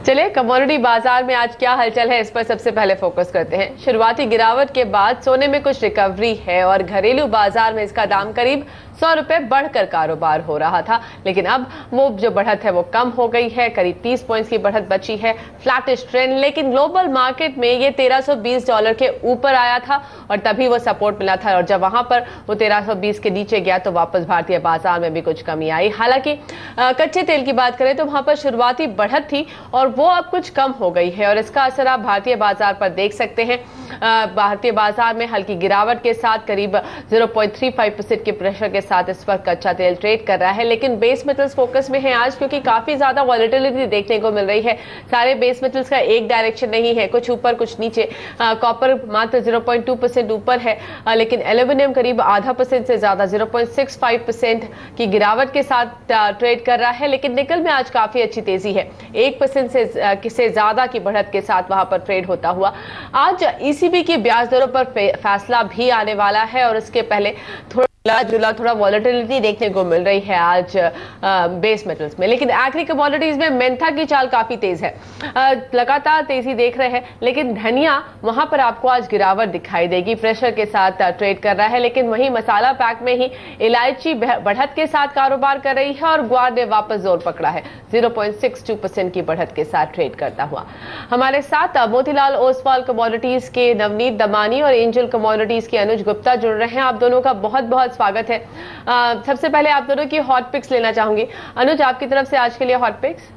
चलिए कमोडिटी बाजार में आज क्या हलचल है इस पर सबसे पहले फोकस करते हैं। शुरुआती गिरावट के बाद सोने में कुछ रिकवरी है और घरेलू बाजार में इसका दाम करीब 100 रुपए बढ़कर कारोबार हो रहा था, लेकिन अब वो जो बढ़त है वो कम हो गई है। करीब 30 पॉइंट्स की बढ़त बची है। फ्लैटिश ट्रेंड, लेकिन ग्लोबल मार्केट में ये $1320 के ऊपर आया था और तभी वो सपोर्ट मिला था, और जब वहां पर वो 1320 के नीचे गया तो वापस भारतीय बाजार में भी कुछ कमी आई। हालांकि कच्चे तेल की बात करें तो वहां पर शुरुआती बढ़त थी और वो अब कुछ कम हो गई है और इसका असर आप भारतीय बाजार पर देख सकते हैं। भारतीय बाजार में हल्की गिरावट के साथ करीब 0.35% के प्रेशर के साथ इस वक्त कच्चा तेल ट्रेड कर रहा है, लेकिन बेस मेटल्स फोकस में है आज, क्योंकि काफी ज्यादा वॉलेटिलिटी देखने को मिल रही है। सारे बेस मेटल्स का एक डायरेक्शन नहीं है, कुछ ऊपर कुछ नीचे। कॉपर मात्र 0.2% ऊपर है, लेकिन एल्यूमिनियम करीब % से ज्यादा 0.65% की गिरावट के साथ ट्रेड कर रहा है। लेकिन निकल में आज काफी अच्छी तेजी है, 1% से ज्यादा की बढ़त के साथ वहां पर ट्रेड होता हुआ। आज ईसीबी की ब्याज दरों पर फैसला भी आने वाला है और उसके पहले थोड़ा वॉलेटिलिटी देखने को मिल रही है आज बेस मेटल्स में। लेकिन एग्री कमोडिटीज में मेंथा की चाल काफी तेज है, लगातार तेजी देख रहे हैं, लेकिन धनिया वहां पर आपको आज गिरावट दिखाई देगी, प्रेशर के साथ ट्रेड कर रहा है। लेकिन वहीं मसाला पैक में ही इलायची बढ़त के साथ कारोबार कर रही है और ग्वार ने वापस जोर पकड़ा है, 0.62% की बढ़त के साथ ट्रेड करता हुआ। हमारे साथ मोतीलाल ओसवाल कमोडिटीज के नवनीत दमानी और एंजल कमोडिटीज के अनुज गुप्ता जुड़ रहे हैं। आप दोनों का बहुत बहुत स्वागत है। सबसे पहले आप दोनों की हॉट पिक्स लेना चाहूंगी। अनुज, आपकी तरफ से आज के लिए हॉट पिक्स।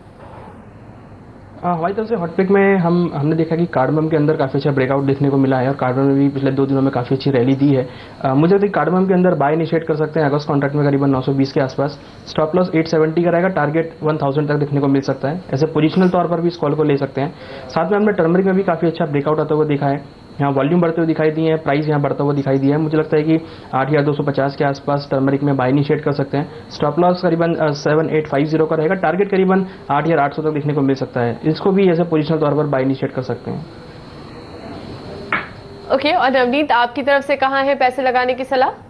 हमारी तरफ से हॉट पिक में हमने देखा कि कार्डमम के अंदर काफ़ी अच्छा ब्रेकआउट देखने को मिला है और कार्डमम ने भी पिछले 2 दिनों में काफ़ी अच्छी रैली दी है। मुझे लगता है कार्डमम के अंदर बाय इनिशिएट कर सकते हैं अगस्त कॉन्ट्रैक्ट में करीबन 920 के आसपास। स्टॉप लॉस 870 का रहेगा, टारगेट 1000 तक देखने को मिल सकता है। ऐसे पोजिशनल तौर पर भी इस कॉल को ले सकते हैं। साथ में हमने टर्मरिक में भी काफ़ी अच्छा ब्रेकआउट आता हुआ देखा है। यहाँ वॉल्यूम बढ़ते हुए दिखाई दिए हैं, प्राइस यहाँ बढ़ता हुआ दिखाई दिया है। मुझे लगता है कि 8250 के आसपास टर्मरिक में बाय इनिशिएट कर सकते हैं। स्टॉप लॉस करीबन 7850 का रहेगा, टारगेट करीबन 8800 तक देखने को मिल सकता है। इसको भी ऐसे पोजिशनल तौर पर बाय इनिशिएट कर सकते हैं। ओके, और नवनीत, आपकी तरफ से कहाँ है पैसे लगाने की सलाह?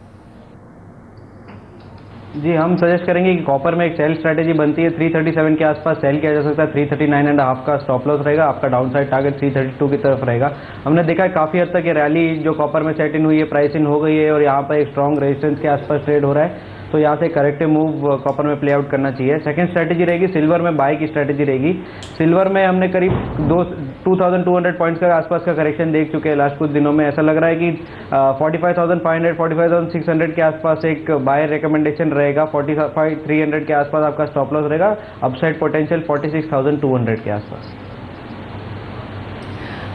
जी, हम सजेस्ट करेंगे कि कॉपर में एक सेल स्ट्रैटेजी बनती है, 337 के आसपास सेल किया जा सकता है। 339.5 का स्टॉप लॉस रहेगा, आपका डाउन साइड टारगेट 332 की तरफ रहेगा। हमने देखा है काफ़ी हद तक ये रैली जो कॉपर में सेट इन हुई है, प्राइस इन हो गई है और यहाँ पर एक स्ट्रॉन्ग रेजिस्टेंस के आसपास ट्रेड हो रहा है, तो यहाँ से करेक्टिव मूव कॉपर में प्ले आउट करना चाहिए। सेकंड स्ट्रैटेजी रहेगी सिल्वर में बाय की स्ट्रैटेजी रहेगी। सिल्वर में हमने करीब 2200 पॉइंट्स का आसपास का करेक्शन देख चुके हैं लास्ट कुछ दिनों में। ऐसा लग रहा है कि 45,500 45,600 के आसपास एक बाय रिकमेंडेशन रहेगा। 45,300 के आसपास आपका स्टॉप लॉस रहेगा। अपसाइड पोटेंशियल 46,200 के आसपास।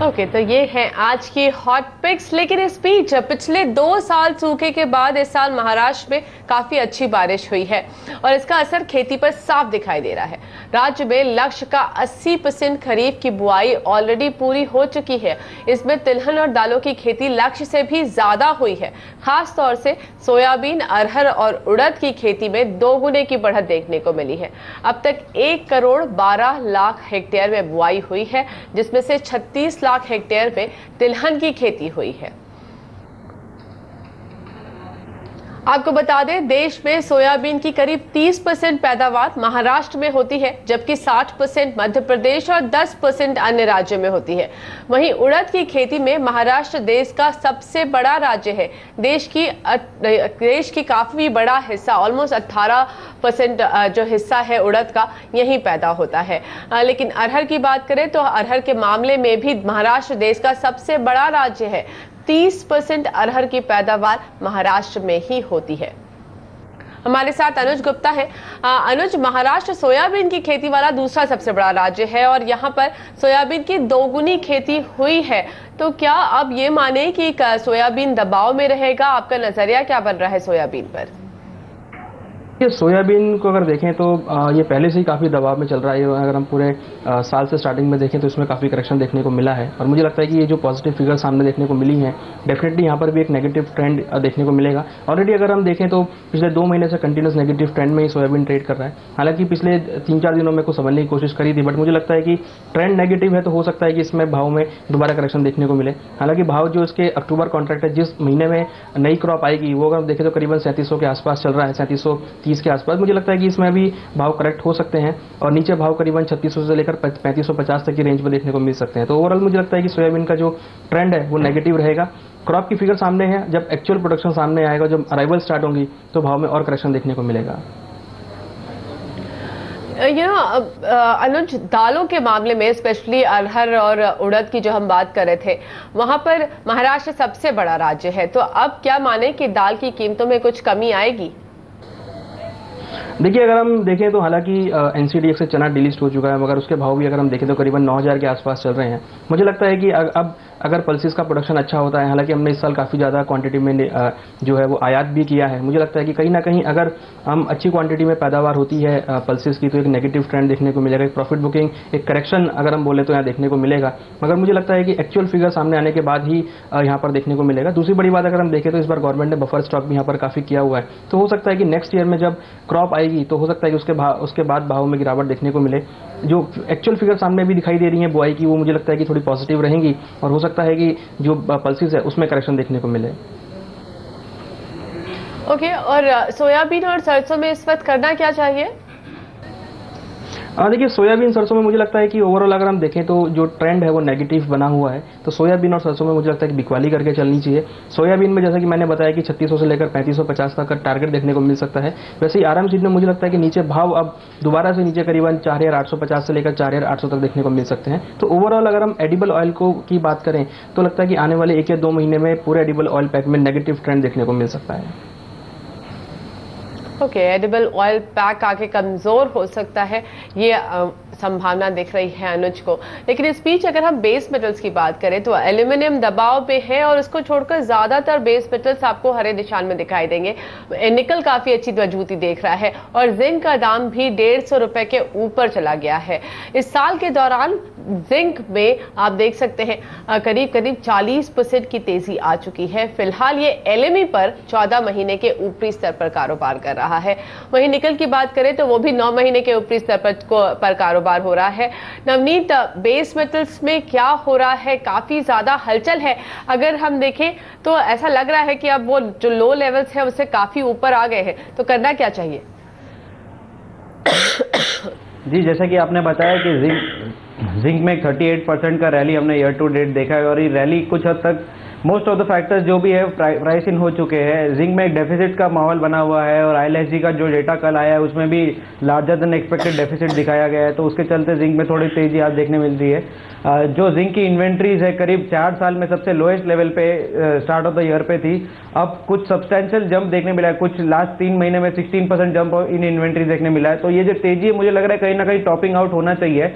ओके, तो ये है आज की हॉट पिक्स। लेकिन इस बीच पिछले 2 साल सूखे के बाद इस साल महाराष्ट्र में काफी अच्छी बारिश हुई है और इसका असर खेती पर साफ दिखाई दे रहा है। राज्य में लक्ष्य का 80% खरीफ की बुआई ऑलरेडी पूरी हो चुकी है। इसमें तिलहन और दालों की खेती लक्ष्य से भी ज्यादा हुई है। खास तौर से सोयाबीन, अरहर और उड़द की खेती में 2 गुने की बढ़त देखने को मिली है। अब तक 1 करोड़ 12 लाख हेक्टेयर में बुआई हुई है, जिसमें से 36 लाख हेक्टेयर में तिलहन की खेती हुई है। आपको बता दें, देश में सोयाबीन की करीब 30% पैदावार महाराष्ट्र में होती है, जबकि 60% मध्य प्रदेश और 10% अन्य राज्यों में होती है। वहीं उड़द की खेती में महाराष्ट्र देश का सबसे बड़ा राज्य है। देश की काफी बड़ा हिस्सा, ऑलमोस्ट 18% जो हिस्सा है उड़द का, यहीं पैदा होता है। लेकिन अरहर की बात करें तो अरहर के मामले में भी महाराष्ट्र देश का सबसे बड़ा राज्य है। 30% अरहर की पैदावार महाराष्ट्र में ही होती है। हमारे साथ अनुज गुप्ता है। अनुज, महाराष्ट्र सोयाबीन की खेती वाला दूसरा सबसे बड़ा राज्य है और यहाँ पर सोयाबीन की 2 गुनी खेती हुई है, तो क्या अब ये माने कि सोयाबीन दबाव में रहेगा? आपका नजरिया क्या बन रहा है सोयाबीन पर? ये सोयाबीन को अगर देखें तो ये पहले से ही काफ़ी दबाव में चल रहा है। अगर हम पूरे साल से स्टार्टिंग में देखें तो इसमें काफ़ी करेक्शन देखने को मिला है और मुझे लगता है कि ये जो पॉजिटिव फिगर सामने देखने को मिली हैं, डेफिनेटली यहाँ पर भी एक नेगेटिव ट्रेंड देखने को मिलेगा। ऑलरेडी अगर हम देखें तो पिछले 2 महीने से कंटिन्यूस नेगेटिव ट्रेंड में ही सोयाबीन ट्रेड कर रहा है। हालांकि पिछले 3-4 दिनों में कुछ समझने की कोशिश करी थी, बट मुझे लगता है कि ट्रेंड नेगेटिव है, तो हो सकता है कि इसमें भाव में दोबारा करेक्शन देखने को मिले। हालांकि भाव जो इसके अक्टूबर कॉन्ट्रैक्ट है, जिस महीने में नई क्रॉप आएगी, वो अगर हम देखें तो करीबन 3700 के आसपास चल रहा है, 3703 33 के आसपास। मुझे लगता है कि इसमें भी भाव करेक्ट हो सकते हैं और नीचे भाव करीबन 3600 से लेकर 3550 तक की रेंज में देखने को मिल सकते हैं। तो ओवरऑल मुझे लगता है कि सोयाबीन का जो ट्रेंड है वो नेगेटिव रहेगा। क्रॉप की फिगर सामने है, जब एक्चुअल प्रोडक्शन सामने आएगा, जब अराइवल स्टार्ट होंगी तो भाव में और करेक्शन देखने को मिलेगा। अनुज, दालों के मामले में स्पेशली अरहर और उड़द की जो हम बात कर रहे थे, वहां पर महाराष्ट्र सबसे बड़ा राज्य है, तो अब क्या माने कि दाल की कीमतों में कुछ कमी आएगी? देखिए, अगर हम देखें तो हालांकि एनसीडीएक्स से चना डिलिस्ट हो चुका है, मगर उसके भाव भी अगर हम देखें तो करीबन 9000 के आसपास चल रहे हैं। मुझे लगता है कि अब अगर पल्सेस का प्रोडक्शन अच्छा होता है, हालांकि हमने इस साल काफ़ी ज़्यादा क्वांटिटी में जो है वो आयात भी किया है, मुझे लगता है कि कहीं ना कहीं अगर हम अच्छी क्वांटिटी में पैदावार होती है पल्सेस की, तो एक नेगेटिव ट्रेंड देखने को मिलेगा, एक प्रॉफिट बुकिंग, एक करेक्शन अगर हम बोले तो यहाँ देखने को मिलेगा। मगर मुझे लगता है कि एक्चुअल फिगर सामने आने के बाद ही यहाँ पर देखने को मिलेगा। दूसरी बड़ी बात अगर हम देखें तो इस बार गवर्नमेंट ने बफर स्टॉक भी यहाँ पर काफ़ी किया हुआ है, तो हो सकता है कि नेक्स्ट ईयर में जब क्रॉप आएगी तो हो सकता है कि उसके बाद भाव में गिरावट देखने को मिले। जो एक्चुअल फिगर सामने भी दिखाई दे रही है बुआई की, वो मुझे लगता है कि थोड़ी पॉजिटिव रहेंगी और हो सकता है कि जो पल्सेस है उसमें करेक्शन देखने को मिले। ओके, और सोयाबीन और सरसों में इस वक्त करना क्या चाहिए? देखिए, सोयाबीन सरसों में मुझे लगता है कि ओवरऑल अगर हम देखें तो जो ट्रेंड है वो नेगेटिव बना हुआ है, तो सोयाबीन और सरसों में मुझे लगता है कि बिकवाली करके चलनी चाहिए। सोयाबीन में जैसा कि मैंने बताया कि 3600 से लेकर 3550 तक का टारगेट देखने को मिल सकता है। वैसे ही आराम सीड में मुझे लगता है कि नीचे भाव अब दोबारा से नीचे करीबन 4850 से लेकर 4800 तक देखने को मिल सकते हैं। तो ओवरऑल अगर हम एडिबल ऑयल की बात करें तो लगता है कि आने वाले 1 या 2 महीने में पूरे एडिबल ऑयल पैक में नेगेटिव ट्रेंड देखने को मिल सकता है। ओके, एडिबल ऑयल पैक आके कमजोर हो सकता है, ये संभावना दिख रही है अनुज को। लेकिन इस बीच अगर हम बेस मेटल्स की बात करें तो एल्यूमिनियम दबाव पे है और उसको छोड़कर ज्यादातर बेस मेटल्स आपको हरे निशान में दिखाई देंगे। निकल काफी अच्छी मजबूती देख रहा है और जिंक का दाम भी 150 रुपए के ऊपर चला गया है। इस साल के दौरान जिंक में आप देख सकते हैं करीब करीब 40% की तेजी आ चुकी है। फिलहाल ये एलएमई पर 14 महीने के ऊपरी स्तर पर कारोबार कर रहा है। वहीं निकल की बात करें तो वो भी 9 महीने के ऊपरी स्तर पर कारोबार हो रहा है। नवनीत, बेस मेटल्स में क्या हो रहा है? काफी ज्यादा हलचल है। अगर हम देखें तो ऐसा लग रहा है कि अब वो जो लो लेवल्स है उससे काफी ऊपर आ गए हैं, तो करना क्या चाहिए? जी, जैसा कि आपने बताया कि जिंक में 38% का रैली हमने ईयर टू डेट देखा है और ये रैली कुछ हद तक मोस्ट ऑफ द फैक्टर्स जो भी है प्राइस इन हो चुके हैं। जिंक में एक डेफिसिट का माहौल बना हुआ है और आईएलएसजी का जो डेटा कल आया है उसमें भी लार्जर देन एक्सपेक्टेड डेफिसिट दिखाया गया है, तो उसके चलते जिंक में थोड़ी तेजी आज देखने मिल रही है। जो जिंक की इन्वेंट्रीज है करीब 4 साल में सबसे लोएस्ट लेवल पे स्टार्ट ऑफ द ईयर पे थी, अब कुछ सब्सटेंशियल जंप देखने मिला है। कुछ लास्ट 3 महीने में 16% जंप इन इन्वेंट्री देखने मिला है। तो ये जो तेजी है मुझे लग रहा है कहीं ना कहीं टॉपिंग आउट होना चाहिए।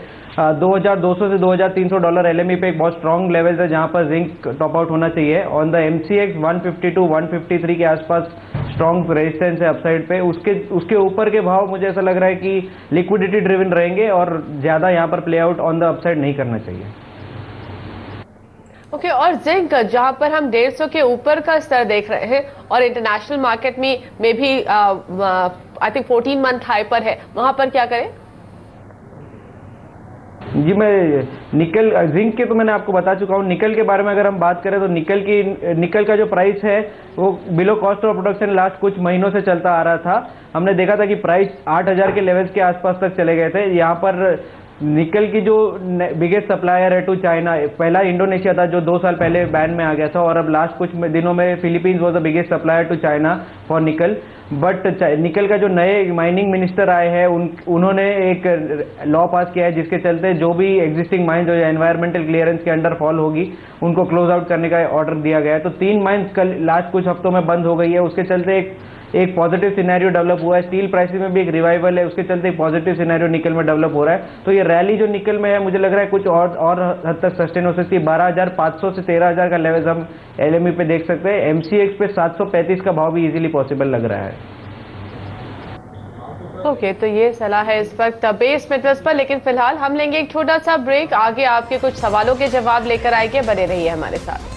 2200 से $2300 एलएमई पे एक बहुत स्ट्रॉन्ग लेवल है जहां पर जिंक टॉप आउट होना चाहिए। ऑन द एमसीएक्स 152 153 के आसपास स्ट्रॉन्ग रेजिस्टेंस है अपसाइड पे। उसके ऊपर के भाव मुझे ऐसा लग रहा है कि लिक्विडिटी ड्रिवन रहेंगे और ज्यादा यहां पर play out on the upside नहीं करना चाहिए। ओके, और जिंक जहां पर हम 150 के ऊपर का स्तर देख रहे हैं और इंटरनेशनल मार्केट में भी आई थिंक 14 मंथ हाई पर है, वहां पर क्या करें? जी, मैं जिंक के तो मैंने आपको बता चुका हूँ। निकल के बारे में अगर हम बात करें तो निकल का जो प्राइस है वो below cost of production last कुछ महीनों से चलता आ रहा था। हमने देखा था कि प्राइस 8000 के लेवल्स के आसपास तक चले गए थे। यहाँ पर निकल की जो बिगेस्ट सप्लायर है टू चाइना, पहला इंडोनेशिया था जो 2 साल पहले बैन में आ गया था और अब लास्ट कुछ दिनों में Philippines was the biggest supplier to China for nickel. But nickel का जो नए माइनिंग मिनिस्टर आए हैं उन्होंने एक लॉ पास किया है जिसके चलते जो भी एग्जिस्टिंग माइन जो एनवायरमेंटल क्लियरेंस के अंडर फॉल होगी उनको क्लोज आउट करने का ऑर्डर दिया गया है। तो 3 माइंस कल लास्ट कुछ हफ्तों में बंद हो गई है, उसके चलते एक पॉजिटिव सिनेरियो डेवलप हुआ है। स्टील प्राइसेस में भी एक रिवाइवल है, उसके चलते एक पॉजिटिव सिनेरियो निकल में डेवलप हो रहा है। तो ये रैली जो निकल में है मुझे लग रहा है कुछ और हद तक सस्टेन हो सकती है। 12500 से 13000 का लेवल हम एलएमई पे देख सकते हैं। एमसीएक्स पे 735 का भाव भी इजीली पॉसिबल लग रहा है। ओके, तो ये सलाह है इस वक्त बेस मेटल्स पर। लेकिन फिलहाल हम लेंगे एक छोटा सा ब्रेक। आगे आपके कुछ सवालों के जवाब लेकर आएंगे, बने रहिए हमारे साथ।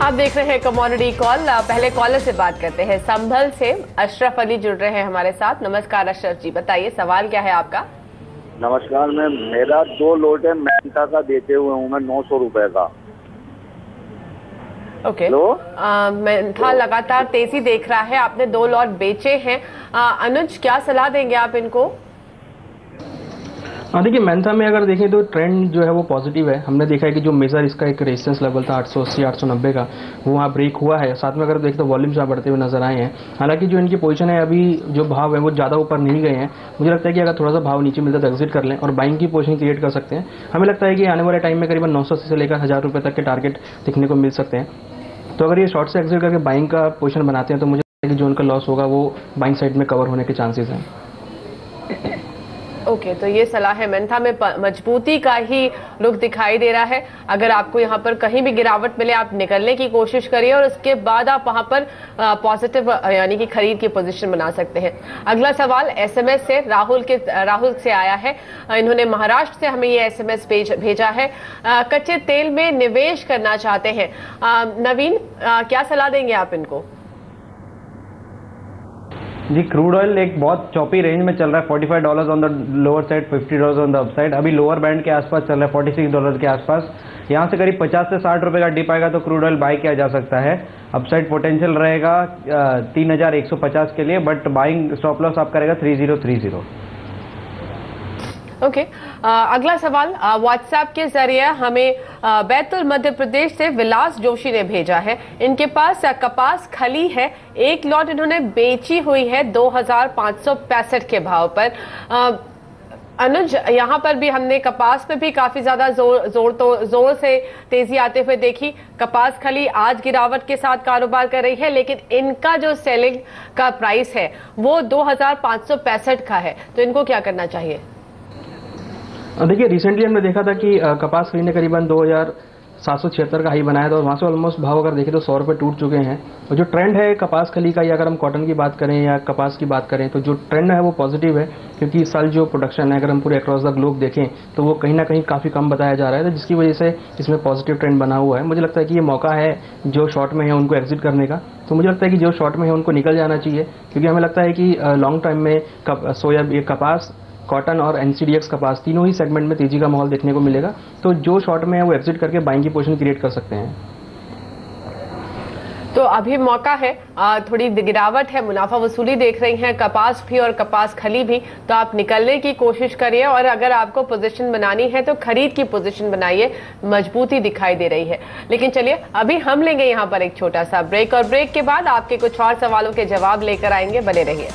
आप देख रहे हैं कमोडिटी कॉल। पहले कॉलर से बात करते हैं। संभल से अशरफ अली जुड़ रहे हैं हमारे साथ। नमस्कार अशरफ जी, बताइए सवाल क्या है आपका। नमस्कार मैम, मेरा 2 लोट है मेंथा का बेचे हुए हूँ मैं 900 रुपए का। ओके। मेंथा लगातार तेजी देख रहा है, आपने 2 लॉट बेचे हैं। अनुज, क्या सलाह देंगे आप इनको। देखिए मेंथा में अगर देखें तो ट्रेंड जो है वो पॉजिटिव है। हमने देखा है कि जो मेजर इसका एक रेजिस्टेंस लेवल था 880 890 का, वो वहाँ ब्रेक हुआ है। साथ में अगर देखें तो वॉल्यूम्स यहाँ बढ़ते हुए नजर आए हैं। हालांकि जो इनकी पोजीशन है अभी जो भाव है वो ज़्यादा ऊपर नहीं गए हैं। मुझे लगता है कि अगर थोड़ा सा भाव नीचे मिलता है तो एग्जिट कर लें और बाइंग की पोजीशन क्रिएट कर सकते हैं। हमें लगता है कि आने वाले टाइम में करीबन 980 से लेकर 1000 रुपये तक के टारगेट दिखने को मिल सकते हैं। तो अगर ये शॉर्ट से एग्जिट करके बाइंग का पोजीशन बनाते हैं तो मुझे लगता है कि जो उनका लॉस होगा वो बाइंग साइड में कवर होने के चांसेस हैं। ओके, तो ये सलाह है। मेंथा में मजबूती का ही रुख दिखाई दे रहा है। अगर आपको यहाँ पर कहीं भी गिरावट मिले आप निकलने की कोशिश करिए और उसके बाद आप वहां पर पॉजिटिव यानी कि खरीद की पोजीशन बना सकते हैं। अगला सवाल एसएमएस से राहुल से आया है। इन्होंने महाराष्ट्र से हमें ये एसएमएस भेजा है। कच्चे तेल में निवेश करना चाहते हैं। नवीन, क्या सलाह देंगे आप इनको। जी, क्रूड ऑयल एक बहुत चॉपी रेंज में चल रहा है। $45 on the lower side, $50 on the up side. अभी लोअर बैंड के आसपास चल रहा है, $46 के आसपास। यहाँ से करीब 50 से 60 रुपए का डिप आएगा तो क्रूड ऑयल बाई किया जा सकता है। अपसाइड पोटेंशियल रहेगा 3150 के लिए, बट बाइंग स्टॉप लॉस आपका रहेगा 3030। ओके। अगला सवाल व्हाट्सएप के जरिए हमें बैतुल मध्य प्रदेश से विलास जोशी ने भेजा है। इनके पास कपास खली है, 1 लॉट इन्होंने बेची हुई है 2565 के भाव पर। अनुज, यहाँ पर भी हमने कपास पे भी काफी ज्यादा जोर से तेजी आते हुए देखी। कपास खली आज गिरावट के साथ कारोबार कर रही है, लेकिन इनका जो सेलिंग का प्राइस है वो 2565 का है। तो इनको क्या करना चाहिए। देखिए रिसेंटली हमने देखा था कि कपास खली ने करीबन 2776 का हाई बनाया था और वहाँ से ऑलमोस्ट भाव अगर देखें तो 100 रुपये टूट चुके हैं। और जो ट्रेंड है कपास खली का, या अगर हम कॉटन की बात करें या कपास की बात करें, तो जो ट्रेंड है वो पॉजिटिव है। क्योंकि इस साल जो प्रोडक्शन है अगर हम पूरे अक्रॉस द ग्लोब देखें तो वो कहीं ना कहीं काफ़ी कम बताया जा रहा है, तो जिसकी वजह से इसमें पॉजिटिव ट्रेंड बना हुआ है। मुझे लगता है कि ये मौका है जो शॉर्ट में है उनको एग्जिट करने का। तो मुझे लगता है कि जो शॉर्ट में है उनको निकल जाना चाहिए, क्योंकि हमें लगता है कि लॉन्ग टाइम में कपास, कॉटन और एनसीडीएक्स कपास तीनों ही सेगमेंट में तेजी का माहौल देखने को मिलेगा। तो जो शॉर्ट में है वो एग्जिट करके बाइंग की पोजीशन क्रिएट कर सकते हैं। तो अभी मौका है, थोड़ी गिरावट है, मुनाफा वसूली देख रही हैं कपास भी और कपास खली भी, तो आप निकलने की कोशिश करिए। और अगर आपको पोजीशन बनानी है तो खरीद की पोजीशन बनाइए, मजबूती दिखाई दे रही है। लेकिन चलिए अभी हम लेंगे यहाँ पर एक छोटा सा ब्रेक और ब्रेक के बाद आपके कुछ और सवालों के जवाब लेकर आएंगे। बने रहिए।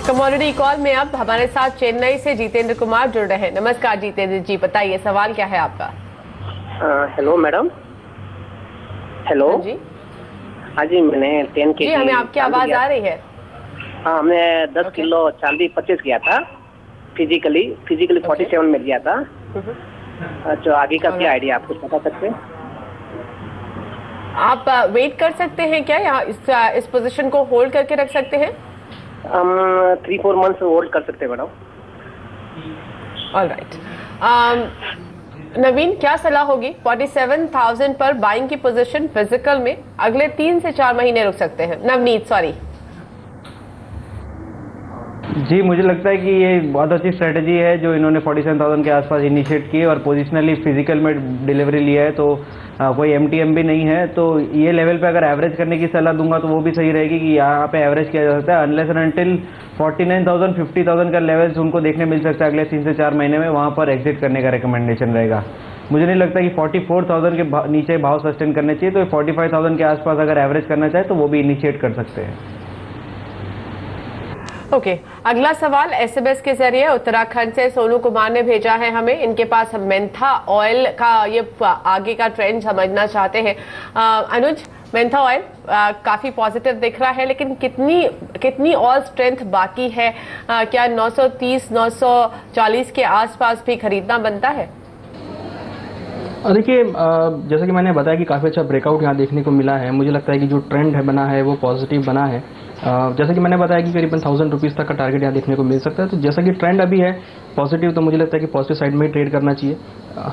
कमोडिटी कॉल में अब हमारे साथ चेन्नई से जितेंद्र कुमार जुड़ रहे हैं। नमस्कार जितेंद्र जी, बताइए सवाल क्या है आपका। Hello madam. हेलो जी। हाँ जी, मैंने 10 के जी, हमें आपकी आवाज आ रही है। हाँ, हमने 10 किलो चांदी परचेज किया था। फिजिकली 47 में लिया था। अच्छा, आगे का क्या आइडिया आप कुछ बता सकते हैं। आप वेट कर सकते हैं क्या, यहाँ इस पोजीशन को होल्ड करके रख सकते हैं। हम 3-4 मंथ्स होल्ड कर सकते हैं मैडम। ऑलराइट। नवीन, क्या सलाह होगी। 47,000 पर बाइंग की पोजीशन फिजिकल में अगले 3 से 4 महीने रुक सकते हैं। नवनीत, सॉरी। जी, मुझे लगता है कि ये बहुत अच्छी स्ट्रेटेजी है जो इन्होंने 47,000 के आसपास इनिशिएट की और पोजिशनली फिजिकल में डिलीवरी लिया है। तो कोई एमटीएम भी नहीं है। तो ये लेवल पे अगर एवरेज करने की सलाह दूंगा तो वो भी सही रहेगी कि यहाँ पे एवरेज किया जा सकता है। अनलेस एंड अनटिल 49,000 50,000 का लेवल्स उनको देखने मिल सकता है अगले 3 से 4 महीने में, वहाँ पर एग्जिट करने का रिकमेंडेशन रहेगा। मुझे नहीं लगता कि 44,000 के नीचे भाव सस्टेन करने चाहिए, तो 45,000 के आसपास अगर एवरेज करना चाहे तो वो भी इनिशिएट कर सकते हैं। ओके, अगला सवाल एसएमएस के जरिए उत्तराखंड से सोनू कुमार ने भेजा है हमें। इनके पास हम मेंथा ऑयल का ये आगे का ट्रेंड समझना चाहते हैं। अनुज, मेंथा ऑयल काफी पॉजिटिव दिख रहा है, लेकिन कितनी और स्ट्रेंथ बाकी है? क्या 930 940 के आसपास भी खरीदना बनता है? देखिए, जैसा कि मैंने बताया कि काफ़ी अच्छा ब्रेकआउट यहाँ देखने को मिला है। मुझे लगता है कि जो ट्रेंड है बना है वो पॉजिटिव बना है। जैसा कि मैंने बताया कि करीबन 1000 रुपीज़ तक का टारगेट यहाँ देखने को मिल सकता है। तो जैसा कि ट्रेंड अभी है पॉजिटिव, तो मुझे लगता है कि पॉजिटिव साइड में ही ट्रेड करना चाहिए।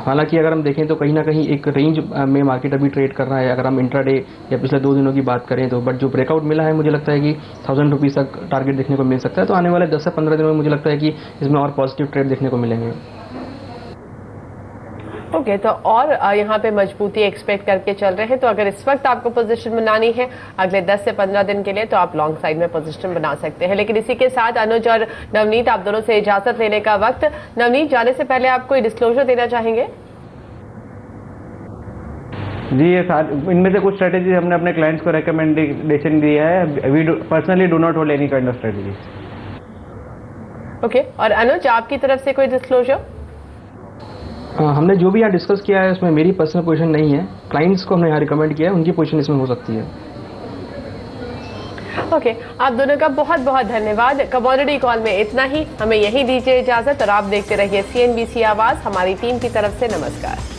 हालांकि अगर हम देखें तो कहीं ना कहीं एक रेंज में मार्केट अभी ट्रेड कर रहा है, अगर हम इंट्राडे या पिछले 2 दिनों की बात करें तो। बट जो ब्रेकआउट मिला है मुझे लगता है कि 1000 रुपीज़ तक टारगेट देखने को मिल सकता है। तो आने वाले 10 से 15 दिनों में मुझे लगता है कि इसमें और पॉजिटिव ट्रेड देखने को मिलेंगे। ओके, तो और यहाँ पे मजबूती एक्सपेक्ट करके चल रहे हैं। तो अगर इस वक्त आपको पोजीशन बनानी है अगले 10 से 15 दिन के लिए, तो आप लॉन्ग साइड में पोजीशन बना सकते हैं। लेकिन इसी के साथ अनुज और नवनीत, आप दोनों से इजाजत लेने का वक्त। नवनीत, जाने से पहले आप कोई डिस्क्लोजर देना चाहेंगे? जी, ये इनमें से कुछ स्ट्रेटेजी हमने अपने क्लाइंट्स को रिकमेंडेशन दी है। We personally do not hold any kind of strategy. Okay, और अनुज, आपकी तरफ से कोई डिस्क्लोजर? हमने जो भी यहाँ डिस्कस किया है उसमें मेरी पर्सनल पोजीशन नहीं है। क्लाइंट्स को हमने यहाँ रिकमेंड किया है, उनकी पोजीशन इसमें हो सकती है। ओके, आप दोनों का बहुत बहुत धन्यवाद। कमोडिटी कॉल में इतना ही, हमें यही दीजिए इजाजत और आप देखते रहिए CNBC आवाज। हमारी टीम की तरफ से नमस्कार।